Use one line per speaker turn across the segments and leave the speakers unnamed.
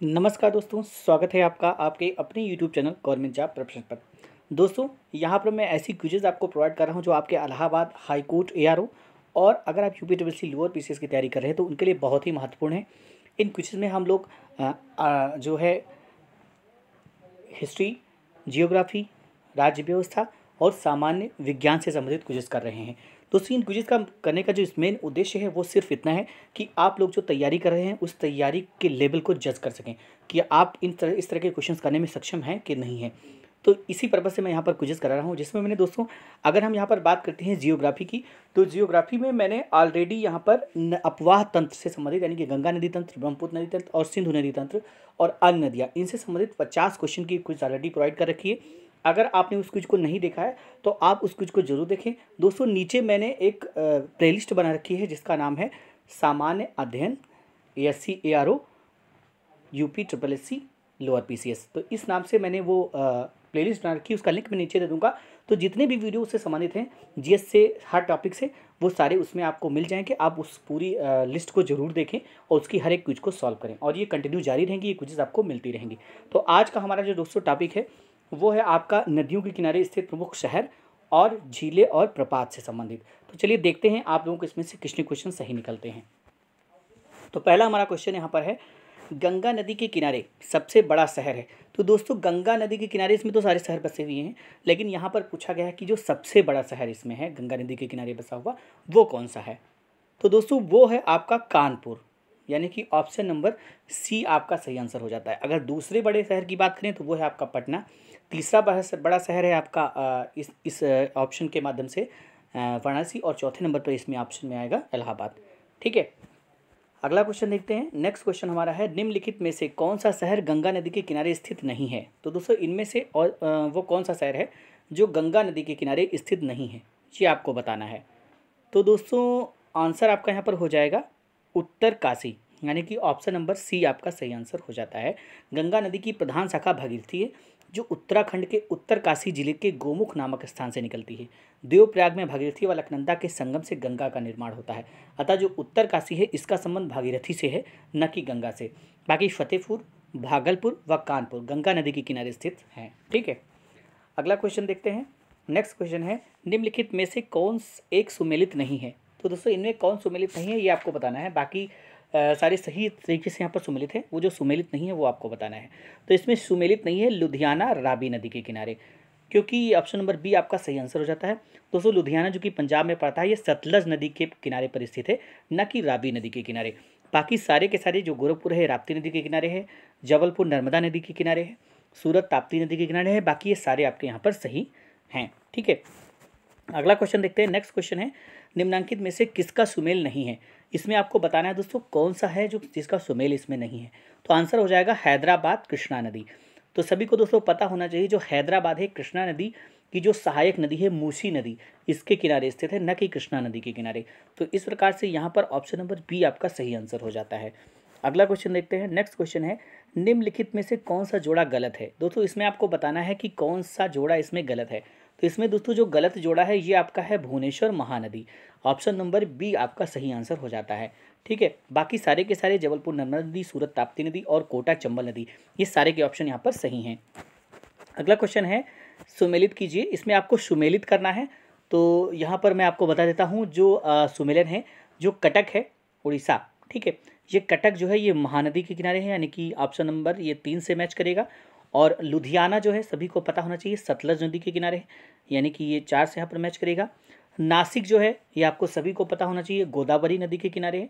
नमस्कार दोस्तों, स्वागत है आपका आपके अपने YouTube channel government job preparation पर। दोस्तों, यहाँ पर मैं ऐसी क्विज़ेज़ आपको प्रोवाइड कर रहा हूँ जो आपके इलाहाबाद हाई कोर्ट ARO और अगर आप UPSSC लोअर PCS की तैयारी कर रहे हैं तो उनके लिए बहुत ही महत्वपूर्ण है। इन क्विज़ेज़ में हम लोग जो है हिस्ट्री, जियोग्राफी, राज्य व्यवस्था और सामान्य विज्ञान से संबंधित क्विज़ेज़ कर रहे हैं। दोस्तों, इन क्विज़ेज़ का करने का जो मेन उद्देश्य है वो सिर्फ इतना है कि आप लोग जो तैयारी कर रहे हैं उस तैयारी के लेवल को जज कर सकें कि आप इस तरह के क्वेश्चंस करने में सक्षम हैं कि नहीं है। तो इसी पर्पज़ से मैं यहाँ पर क्विज़ेज़ करा रहा हूँ, जिसमें मैंने दोस्तों अगर हम यहाँ पर बात करते हैं जियोग्राफी की, तो जियोग्राफी में मैंने ऑलरेडी यहाँ पर अपवाह तंत्र से संबंधित यानी कि गंगा नदी तंत्र, ब्रह्मपुत्र नदी तंत्र और सिंधु नदी तंत्र और अन्य नदियाँ, इनसे संबंधित 50 क्वेश्चन की क्विज ऑलरेडी प्रोवाइड कर रखी है। अगर आपने उस क्विज को नहीं देखा है तो आप उस क्विज को जरूर देखें। दोस्तों, नीचे मैंने एक प्लेलिस्ट बना रखी है जिसका नाम है सामान्य अध्ययन ASC ARO UPSSC lower PCS। तो इस नाम से मैंने वो प्लेलिस्ट बना रखी है, उसका लिंक मैं नीचे दे दूंगा। तो जितने भी वीडियो उससे संबंधित हैं GS से, हर टॉपिक से, वो सारे उसमें आपको मिल जाएंगे। आप उस पूरी लिस्ट को जरूर देखें और उसकी हर एक क्विज को सॉल्व करें और ये कंटिन्यू जारी रहेंगी, ये क्विजेस आपको मिलती रहेंगी। तो आज का हमारा जो दोस्तों टॉपिक है वो है आपका नदियों के किनारे स्थित प्रमुख शहर और झीलें और प्रपात से संबंधित। तो चलिए देखते हैं आप लोगों को इसमें से कितने क्वेश्चन सही निकलते हैं। तो पहला हमारा क्वेश्चन यहाँ पर है, गंगा नदी के किनारे सबसे बड़ा शहर है। तो दोस्तों, गंगा नदी के किनारे इसमें तो सारे शहर बसे हुए हैं, लेकिन यहाँ पर पूछा गया है कि जो सबसे बड़ा शहर इसमें है गंगा नदी के किनारे बसा हुआ, वो कौन सा है। तो दोस्तों वो है आपका कानपुर, यानी कि ऑप्शन नंबर C आपका सही आंसर हो जाता है। अगर दूसरे बड़े शहर की बात करें तो वो है आपका पटना। तीसरा बड़ा शहर है आपका इस ऑप्शन के माध्यम से वाराणसी और चौथे नंबर पर इसमें ऑप्शन में आएगा इलाहाबाद। ठीक है, अगला क्वेश्चन देखते हैं। नेक्स्ट क्वेश्चन हमारा है, निम्नलिखित में से कौन सा शहर गंगा नदी के किनारे स्थित नहीं है। तो दोस्तों इनमें से और वो कौन सा शहर है जो गंगा नदी के किनारे स्थित नहीं है, ये आपको बताना है। तो दोस्तों आंसर आपका यहाँ पर हो जाएगा उत्तर काशी, यानी कि ऑप्शन नंबर C आपका सही आंसर हो जाता है। गंगा नदी की प्रधान शाखा भागीरथी है, जो उत्तराखंड के उत्तर काशी जिले के गोमुख नामक स्थान से निकलती है। देवप्रयाग में भागीरथी व अलकनंदा के संगम से गंगा का निर्माण होता है। अतः जो उत्तर काशी है इसका संबंध भागीरथी से है, न कि गंगा से। बाकी फतेहपुर, भागलपुर व कानपुर गंगा नदी के किनारे स्थित हैं। ठीक है, अगला क्वेश्चन देखते हैं। नेक्स्ट क्वेश्चन है, निम्नलिखित में से कौन एक सुमेलित नहीं है। तो दोस्तों इनमें कौन सुमेलित नहीं है ये आपको बताना है। बाकी सारे सही तरीके से यहाँ पर सुमेलित है, वो जो सुमेलित नहीं है वो आपको बताना है। तो इसमें सुमेलित नहीं है लुधियाना रावी नदी के किनारे, क्योंकि ऑप्शन नंबर B आपका सही आंसर हो जाता है। दोस्तों लुधियाना जो कि पंजाब में पड़ता है, ये सतलज नदी के किनारे पर स्थित है, न कि रावी नदी के किनारे। बाकी सारे के सारे जो गोरखपुर है राप्ती नदी के किनारे है, जबलपुर नर्मदा नदी के किनारे है, सूरत ताप्ती नदी के किनारे है। बाकी ये सारे आपके यहाँ पर सही हैं। ठीक है, अगला क्वेश्चन देखते हैं। नेक्स्ट क्वेश्चन है, निम्नांकित में से किसका सुमेल नहीं है। इसमें आपको बताना है दोस्तों कौन सा है जो जिसका सुमेल इसमें नहीं है। तो आंसर हो जाएगा हैदराबाद कृष्णा नदी। तो सभी को दोस्तों पता होना चाहिए, जो हैदराबाद है कृष्णा नदी की जो सहायक नदी है मूसी नदी, इसके किनारे स्थित है, न कि कृष्णा नदी के किनारे। तो इस प्रकार से यहाँ पर ऑप्शन नंबर B आपका सही आंसर हो जाता है। अगला क्वेश्चन देखते हैं। नेक्स्ट क्वेश्चन है, निम्नलिखित में से कौन सा जोड़ा गलत है। दोस्तों इसमें आपको बताना है कि कौन सा जोड़ा इसमें गलत है। तो इसमें दोस्तों जो गलत जोड़ा है ये आपका है Bhubaneswar Mahanadi. Option number B आपका सही आंसर हो जाता है। ठीक है, बाकी सारे के सारे जबलपुर नर्मदा नदी, सूरत ताप्ती नदी और कोटा चंबल नदी, ये सारे के ऑप्शन यहाँ पर सही हैं। अगला क्वेश्चन है, सुमेलित कीजिए। इसमें आपको सुमेलित करना है। तो यहाँ पर मैं आपको बता देता हूँ, जो सुमेलन है, जो कटक है उड़ीसा, ठीक है, ये कटक जो है ये महानदी के किनारे है, यानी कि ऑप्शन नंबर ये 3 से मैच करेगा। और लुधियाना जो है सभी को पता होना चाहिए सतलज नदी के किनारे है, यानी कि ये 4 से यहाँ पर मैच करेगा। नासिक जो है ये आपको सभी को पता होना चाहिए गोदावरी नदी के किनारे है।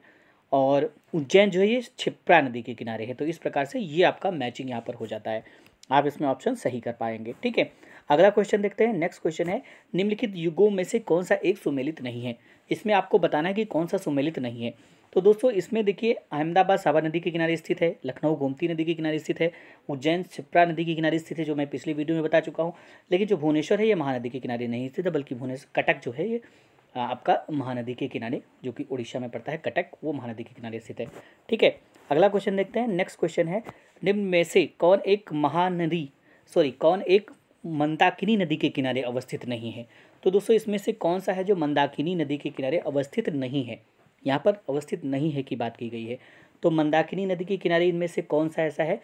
और उज्जैन जो है ये क्षिप्रा नदी के किनारे है। तो इस प्रकार से ये आपका मैचिंग यहाँ पर हो जाता है, आप इसमें ऑप्शन सही कर पाएंगे। ठीक है, अगला क्वेश्चन देखते हैं। नेक्स्ट क्वेश्चन है, निम्नलिखित युगों में से कौन सा एक सुमेलित नहीं है। इसमें आपको बताना है कि कौन सा सुमेलित नहीं है। तो दोस्तों इसमें देखिए, अहमदाबाद साबरमती नदी के किनारे स्थित है, लखनऊ गोमती नदी के किनारे स्थित है, उज्जैन क्षिप्रा नदी के किनारे स्थित है, जो मैं पिछली वीडियो में बता चुका हूँ। लेकिन जो भुवनेश्वर है ये महानदी के किनारे नहीं स्थित है, बल्कि भुवनेश्वर कटक जो है ये आपका महानदी के किनारे, जो कि उड़ीसा में पड़ता है कटक, वो महानदी के किनारे स्थित है। ठीक है, अगला क्वेश्चन देखते हैं। नेक्स्ट क्वेश्चन है, निम्न में से कौन एक मंदाकिनी नदी के किनारे अवस्थित नहीं है। तो दोस्तों इसमें से कौन सा है जो मंदाकिनी नदी के किनारे अवस्थित नहीं है। यहाँ पर अवस्थित नहीं है की बात की गई है। तो मंदाकिनी नदी के किनारे इनमें से कौन सा ऐसा है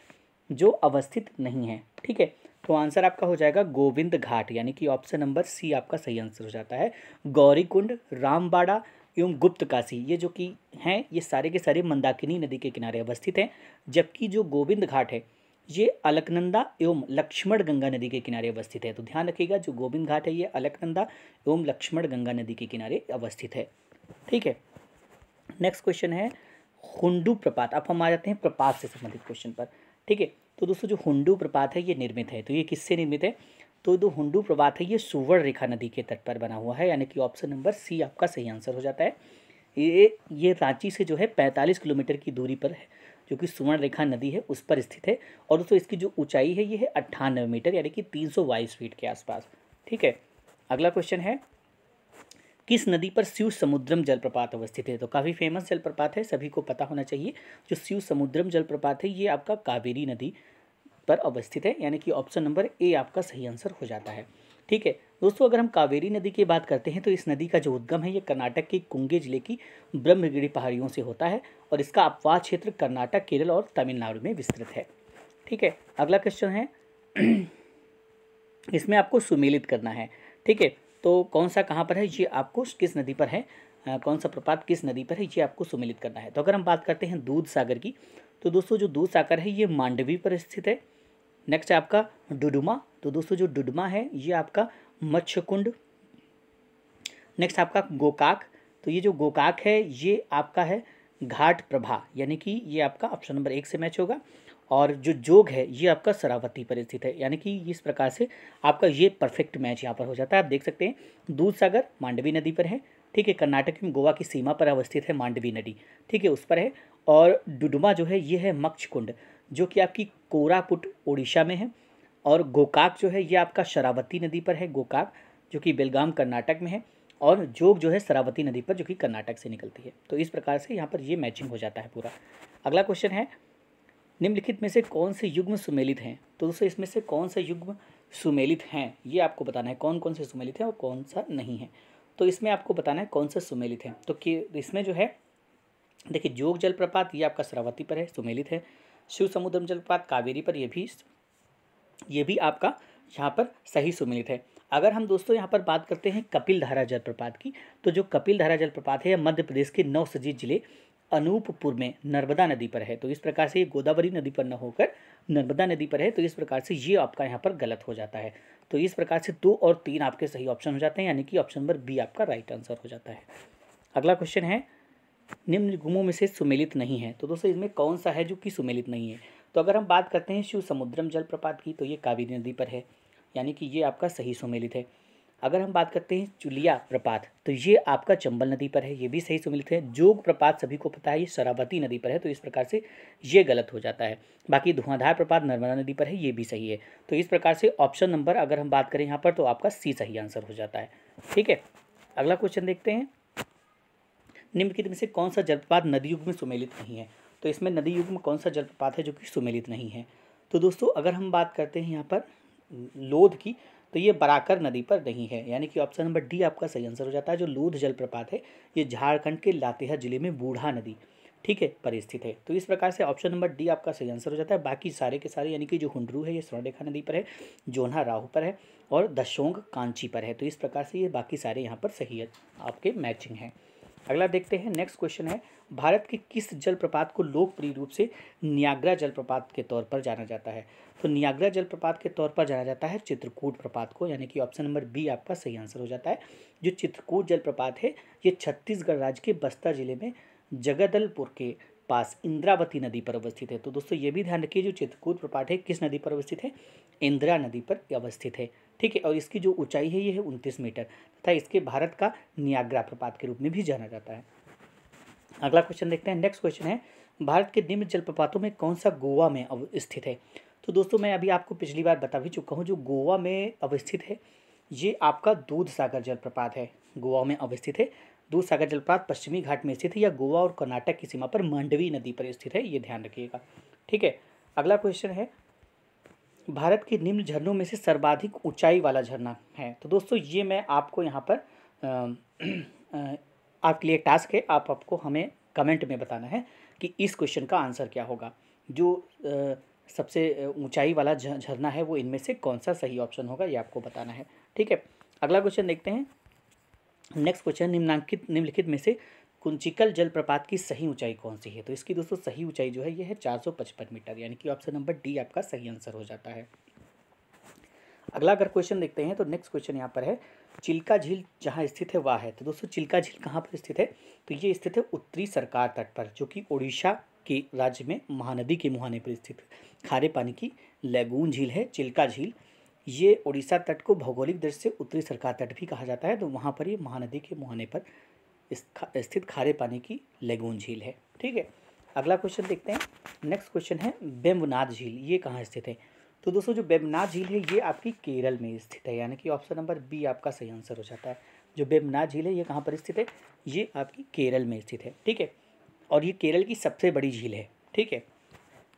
जो अवस्थित नहीं है? ठीक है, तो आंसर आपका हो जाएगा गोविंद घाट, यानी कि ऑप्शन नंबर सी आपका सही आंसर हो जाता है। गौरीकुंड, रामबाड़ा एवं गुप्त काशी, ये जो कि हैं ये सारे के सारे मंदाकिनी नदी के किनारे अवस्थित हैं, जबकि जो गोविंद घाट है ये अलकनंदा एवं लक्ष्मण गंगा नदी के किनारे अवस्थित है। तो ध्यान रखिएगा, जो गोविंद घाट है ये अलकनंदा एवं लक्ष्मण गंगा नदी के किनारे अवस्थित है। ठीक है, नेक्स्ट क्वेश्चन है हुंडू प्रपात। अब हम आ जाते हैं प्रपात से संबंधित क्वेश्चन पर। ठीक है, तो दोस्तों जो हुंडू प्रपात है ये निर्मित है, तो ये किससे निर्मित है? तो जो हुंडू प्रपात है ये सुवर्ण रेखा नदी के तट पर बना हुआ है, यानी कि ऑप्शन नंबर सी आपका सही आंसर हो जाता है। ये रांची से जो है 45 किलोमीटर की दूरी पर है, जो कि सुवर्ण रेखा नदी है उस पर स्थित है। और दोस्तों इसकी जो ऊंचाई है ये है 98 मीटर, यानी कि 322 फीट के आसपास। ठीक है, अगला क्वेश्चन है किस नदी पर शिव समुद्रम जलप्रपात अवस्थित है? तो काफ़ी फेमस जलप्रपात है, सभी को पता होना चाहिए। जो शिव समुद्रम जलप्रपात है ये आपका कावेरी नदी पर अवस्थित है, यानी कि ऑप्शन नंबर ए आपका सही आंसर हो जाता है। ठीक है दोस्तों, अगर हम कावेरी नदी की बात करते हैं तो इस नदी का जो उद्गम है ये कर्नाटक के कुंगे जिले की ब्रह्मगिरी पहाड़ियों से होता है और इसका अपवाह क्षेत्र कर्नाटक, केरल और तमिलनाडु में विस्तृत है। ठीक है, अगला क्वेश्चन है इसमें आपको सुमेलित करना है। ठीक है, तो कौन सा कहाँ पर है ये आपको किस नदी पर है, कौन सा प्रपात किस नदी पर है ये आपको सुमेलित करना है। तो अगर हम बात करते हैं दूध सागर की, तो दोस्तों जो दूध सागर है ये मांडवी पर स्थित है। नेक्स्ट है आपका डुडुमा, तो दोस्तों जो डुडुमा है ये आपका मत्स्यकुंड। नेक्स्ट आपका गोकाक, तो ये जो गोकाक है ये आपका है घाट प्रभा, यानी कि ये आपका ऑप्शन नंबर 1 से मैच होगा। और जो जोग है ये आपका शरावती पर स्थित है, यानी कि इस प्रकार से आपका ये परफेक्ट मैच यहाँ पर हो जाता है। आप देख सकते हैं दूध सागर मांडवी नदी पर है। ठीक है, कर्नाटक में गोवा की सीमा पर अवस्थित है मांडवी नदी। ठीक है, उस पर है। और डुडुमा जो है ये है मत्स्यकुंड, जो कि आपकी कोरापुट उड़ीसा में है। और गोकाक जो है ये आपका शरावती नदी पर है, गोकाक जो कि बेलगाम कर्नाटक में है। और जोग जो है शरावती नदी पर, जो कि कर्नाटक से निकलती है। तो इस प्रकार से यहाँ पर ये मैचिंग हो जाता है पूरा। अगला क्वेश्चन है निम्नलिखित में से कौन से युग्म सुमेलित हैं? तो दोस्तों इसमें से कौन से युग्म सुमेलित हैं ये आपको बताना है, कौन कौन से सुमेलित हैं और कौन सा नहीं है। तो इसमें आपको बताना है कौन सा सुमेलित है। तो कि इसमें जो है देखिए जोग जलप्रपात ये आपका शरावती पर है, सुमेलित है। शिव समुद्रम जलप्रपात कावेरी पर, ये भी आपका यहाँ पर सही सुमेलित है। अगर हम दोस्तों यहाँ पर बात करते हैं कपिल धारा जलप्रपात की, तो जो कपिल धारा जलप्रपात है मध्य प्रदेश के नवसजी जिले अनूपपुर में नर्मदा नदी पर है। तो इस प्रकार से ये गोदावरी नदी पर न होकर नर्मदा नदी पर है, तो इस प्रकार से ये आपका यहाँ पर गलत हो जाता है। तो इस प्रकार से 2 और 3 आपके सही ऑप्शन हो जाते हैं, यानी कि ऑप्शन नंबर बी आपका राइट आंसर हो जाता है। अगला क्वेश्चन है निम्न युग्मों में से सुमेलित नहीं है। तो दोस्तों इसमें कौन सा है जो कि सुमेलित नहीं है? तो अगर हम बात करते हैं शिव समुद्रम जलप्रपात की, तो ये कावेरी नदी पर है, यानी कि ये आपका सही सुमेलित है। अगर हम बात करते हैं चुलिया प्रपात, तो ये आपका चंबल नदी पर है, ये भी सही सुमेलित है। जोग प्रपात सभी को पता है ये शरावती नदी पर है, तो इस प्रकार से ये गलत हो जाता है। बाकी धुआंधार प्रपात नर्मदा नदी पर है, ये भी सही है। तो इस प्रकार से ऑप्शन नंबर अगर हम बात करें यहाँ पर, तो आपका सी सही आंसर हो जाता है। ठीक है, अगला क्वेश्चन देखते हैं निम्नलिखित में से कौन सा जलप्रपात नदी युग में सुमेलित नहीं है? तो इसमें नदी युग में कौन सा जलप्रपात है जो कि सुमेलित नहीं है? तो दोस्तों अगर हम बात करते हैं यहाँ पर लोध की, तो ये बराकर नदी पर नहीं है, यानी कि ऑप्शन नंबर डी आपका सही आंसर हो जाता है। जो लोध जलप्रपात है ये झारखंड के लातेहार जिले में बूढ़ा नदी, ठीक है, पर स्थित है। तो इस प्रकार से ऑप्शन नंबर डी आपका सही आंसर हो जाता है। बाकी सारे के सारे यानी कि जो हुंडरू है ये स्वर्णरेखा नदी पर है, जोन्हा राहु पर है और दशोंग कांची पर है। तो इस प्रकार से ये बाकी सारे यहाँ पर सही है, आपके मैचिंग हैं। अगला देखते हैं, नेक्स्ट क्वेश्चन है भारत के किस जलप्रपात को लोकप्रिय रूप से नियाग्रा जलप्रपात के तौर पर जाना जाता है? तो नियाग्रा जलप्रपात के तौर पर जाना जाता है चित्रकूट प्रपात को, यानी कि ऑप्शन नंबर बी आपका सही आंसर हो जाता है। जो चित्रकूट जलप्रपात है ये छत्तीसगढ़ राज्य के बस्तर जिले में जगदलपुर के पास इंद्रावती नदी पर अवस्थित है। तो दोस्तों ये भी ध्यान रखिए जो चित्रकूट प्रपात है किस नदी पर अवस्थित है? इंदिरा नदी पर अवस्थित है। ठीक है, और इसकी जो ऊंचाई है ये है 29 मीटर तथा इसके भारत का नियाग्रा प्रपात के रूप में भी जाना जाता है। अगला क्वेश्चन देखते हैं, नेक्स्ट क्वेश्चन है भारत के निम्न जलप्रपातों में कौन सा गोवा में स्थित है? तो दोस्तों मैं अभी आपको पिछली बार बता भी चुका हूँ, जो गोवा में अवस्थित है ये आपका दूध सागर जलप्रपात है, गोवा में अवस्थित है। दूध सागर जलप्रपात पश्चिमी घाट में स्थित है या गोवा और कर्नाटक की सीमा पर मांडवी नदी पर स्थित है, ये ध्यान रखिएगा। ठीक है, अगला क्वेश्चन है भारत के निम्न झरनों में से सर्वाधिक ऊंचाई वाला झरना है? तो दोस्तों ये मैं आपको यहाँ पर आपके लिए टास्क है, आपको हमें कमेंट में बताना है कि इस क्वेश्चन का आंसर क्या होगा। जो सबसे ऊंचाई वाला झरना है वो इनमें से कौन सा सही ऑप्शन होगा, ये आपको बताना है। ठीक है, अगला क्वेश्चन देखते हैं। नेक्स्ट क्वेश्चन, निम्नलिखित में से कुंचिकल जलप्रपात की सही ऊंचाई कौन सी है। तो इसकी दोस्तों सही ऊंचाई जो है ये है 455 मीटर, यानी कि ऑप्शन नंबर डी आपका सही आंसर हो जाता है। अगला अगर क्वेश्चन देखते हैं तो नेक्स्ट क्वेश्चन यहाँ पर है, चिल्का झील जहाँ स्थित है वह है। तो दोस्तों चिल्का झील कहाँ पर स्थित है, तो ये स्थित है उत्तरी सरकार तट पर, जो कि उड़ीसा के राज्य में महानदी के मुहाने पर स्थित खारे पानी की लैगून झील है चिल्का झील। ये उड़ीसा तट को भौगोलिक दृष्टि से उत्तरी सरकार तट भी कहा जाता है, तो वहाँ पर ये महानदी के मुहाने पर स्थित खारे पानी की लैगून झील है। ठीक है, अगला क्वेश्चन देखते हैं। नेक्स्ट क्वेश्चन है, वेम्बनाड झील ये कहाँ स्थित है। तो दोस्तों जो वेम्बनाड झील है ये आपकी केरल में स्थित है, यानी कि ऑप्शन नंबर बी आपका सही आंसर हो जाता है। जो वेम्बनाड झील है ये कहाँ पर स्थित है, ये आपकी केरल में स्थित है। ठीक है, और ये केरल की सबसे बड़ी झील है। ठीक है,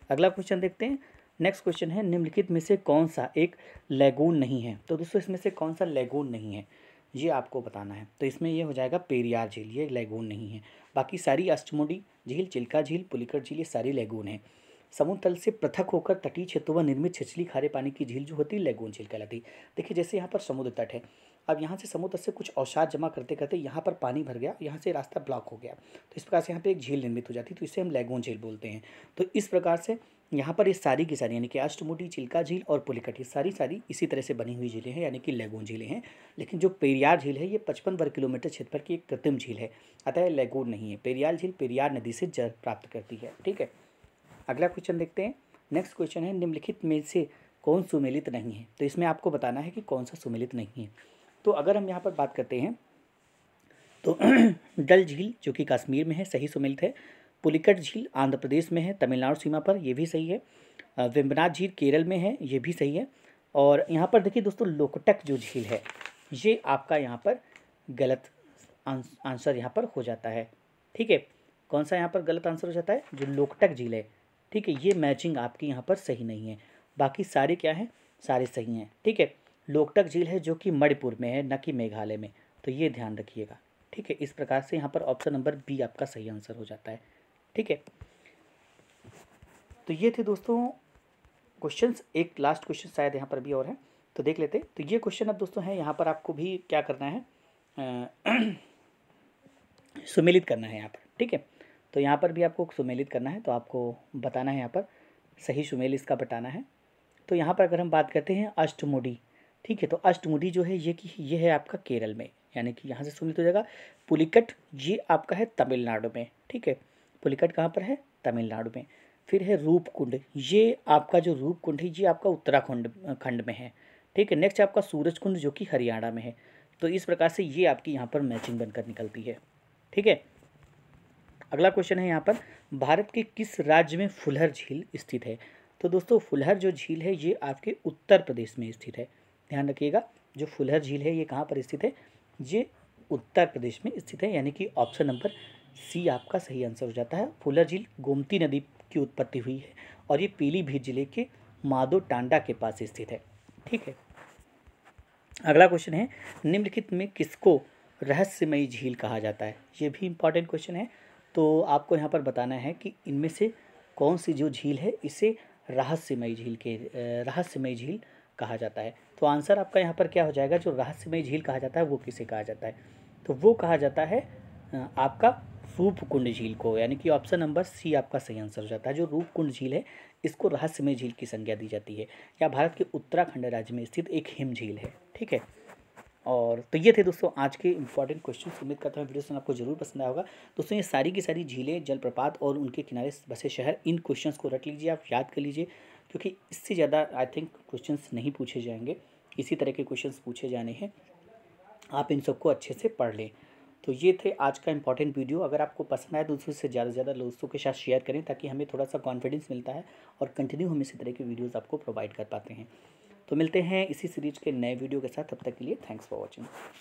अगला क्वेश्चन देखते हैं। नेक्स्ट क्वेश्चन है, निम्नलिखित में से कौन सा एक लैगून नहीं है। तो दोस्तों इसमें से कौन सा लैगून नहीं है ये आपको बताना है। तो इसमें ये हो जाएगा पेरियार झील, ये लैगून नहीं है। बाकी सारी अष्टमुडी झील, चिल्का झील, पुलिकट झील ये सारी लैगून है। समुद्र तल से पृथक होकर तटीय क्षेत्रों में निर्मित छिछली खारे पानी की झील जो होती है लैगून झील कहलाती। देखिए जैसे यहाँ पर समुद्र तट है, अब यहाँ से समुद्र से कुछ अवसाद जमा करते करते यहाँ पर पानी भर गया, यहाँ से रास्ता ब्लॉक हो गया, तो इस प्रकार से यहाँ पे एक झील निर्मित हो जाती है, तो इसे हम लैगून झील बोलते हैं। तो इस प्रकार से यहाँ पर ये सारी की सारी यानी कि अष्टमुडी, चिल्का झील और पुलिकट ये सारी इसी तरह से बनी हुई झीलें हैं, यानी कि लैगून झीलें हैं। लेकिन जो पेरियार झील है ये 55 वर्ग किलोमीटर क्षेत्रफल की एक कृत्रिम झील है, अतः लैगून नहीं है। पेरियार झील पेरियार नदी से जल प्राप्त करती है। ठीक है, अगला क्वेश्चन देखते हैं। नेक्स्ट क्वेश्चन है, निम्नलिखित में से कौन सुमेलित नहीं है। तो इसमें आपको बताना है कि कौन सा सुमेलित नहीं है। तो अगर हम यहाँ पर बात करते हैं तो डल झील जो कि कश्मीर में है सही सुमेलित है। पुलिकट झील आंध्र प्रदेश में है, तमिलनाडु सीमा पर, ये भी सही है। वेम्बनाड झील केरल में है, ये भी सही है। और यहाँ पर देखिए दोस्तों लोकटक जो झील है ये आपका यहाँ पर गलत आंसर यहाँ पर हो जाता है। ठीक है, कौन सा यहाँ पर गलत आंसर हो जाता है, जो लोकटक झील है। ठीक है, ये मैचिंग आपकी यहाँ पर सही नहीं है, बाकी सारे क्या हैं, सारे सही हैं। ठीक है, लोकटक झील है जो कि मणिपुर में है, न कि मेघालय में, तो ये ध्यान रखिएगा। ठीक है, इस प्रकार से यहाँ पर ऑप्शन नंबर बी आपका सही आंसर हो जाता है। ठीक है, तो ये थे दोस्तों क्वेश्चंस। एक लास्ट क्वेश्चन शायद यहाँ पर भी और है, तो देख लेते। तो ये क्वेश्चन अब दोस्तों है, यहाँ पर आपको भी क्या करना है सुमेलित करना है यहाँ पर। ठीक है, तो यहाँ पर भी आपको सुमेलित करना है, तो आपको बताना है यहाँ पर सही सुमेल इसका बताना है। तो यहाँ पर अगर हम बात करते हैं अष्टमुडी, ठीक है, तो अष्टमुडी जो है ये है आपका केरल में, यानी कि यहाँ से सुमेलित हो जाएगा। पुलिकट ये आपका है तमिलनाडु में। ठीक है, पुलिकट कहाँ पर है, तमिलनाडु में। फिर है रूपकुंड, ये आपका जो रूपकुंड है ये आपका उत्तराखंड खंड में है। ठीक है, नेक्स्ट आपका सूरजकुंड जो कि हरियाणा में है। तो इस प्रकार से ये आपकी यहाँ पर मैचिंग बनकर निकलती है। ठीक है, अगला क्वेश्चन है यहाँ पर, भारत के किस राज्य में फुलहर झील स्थित है। तो दोस्तों फुलहर जो झील है ये आपके उत्तर प्रदेश में स्थित है। ध्यान रखिएगा, जो फुलहर झील है ये कहाँ पर स्थित है, ये उत्तर प्रदेश में स्थित है, यानी कि ऑप्शन नंबर सी आपका सही आंसर हो जाता है। फुलहर झील गोमती नदी की उत्पत्ति हुई है और ये पीलीभीत जिले के माधो टांडा के पास स्थित है। ठीक है, अगला क्वेश्चन है, निम्नलिखित में किसको रहस्यमयी झील कहा जाता है। ये भी इंपॉर्टेंट क्वेश्चन है, तो आपको यहाँ पर बताना है कि इनमें से कौन सी जो झील है इसे रहस्यमयी झील कहा जाता है। तो आंसर आपका यहाँ पर क्या हो जाएगा, जो रहस्यमयी झील कहा जाता है वो किसे कहा जाता है, तो वो कहा जाता है आपका रूपकुंड झील को, यानी कि ऑप्शन नंबर सी आपका सही आंसर हो जाता है। जो रूपकुंड झील है इसको रहस्यमय झील की संज्ञा दी जाती है, या भारत के उत्तराखंड राज्य में स्थित एक हिम झील है। ठीक है, और तो ये थे दोस्तों आज के इंपॉर्टेंट क्वेश्चन। उम्मीद करता हूँ वीडियो सुन आपको जरूर पसंद आएगा। दोस्तों ये सारी की सारी झीलें, जलप्रपात और उनके किनारे बसे शहर, इन क्वेश्चंस को रट लीजिए, आप याद कर लीजिए, क्योंकि इससे ज़्यादा आई थिंक क्वेश्चंस नहीं पूछे जाएंगे। इसी तरह के क्वेश्चंस पूछे जाने हैं, आप इन सबको अच्छे से पढ़ लें। तो ये थे आज का इंपॉर्टेंट वीडियो। अगर आपको पसंद आए तो उससे ज़्यादा से ज़्यादा दोस्तों के साथ शेयर करें, ताकि हमें थोड़ा सा कॉन्फिडेंस मिलता है और कंटिन्यू हम इसी तरह के वीडियोज़ आपको प्रोवाइड कर पाते हैं। तो मिलते हैं इसी सीरीज़ के नए वीडियो के साथ, तब तक के लिए थैंक्स फॉर वॉचिंग।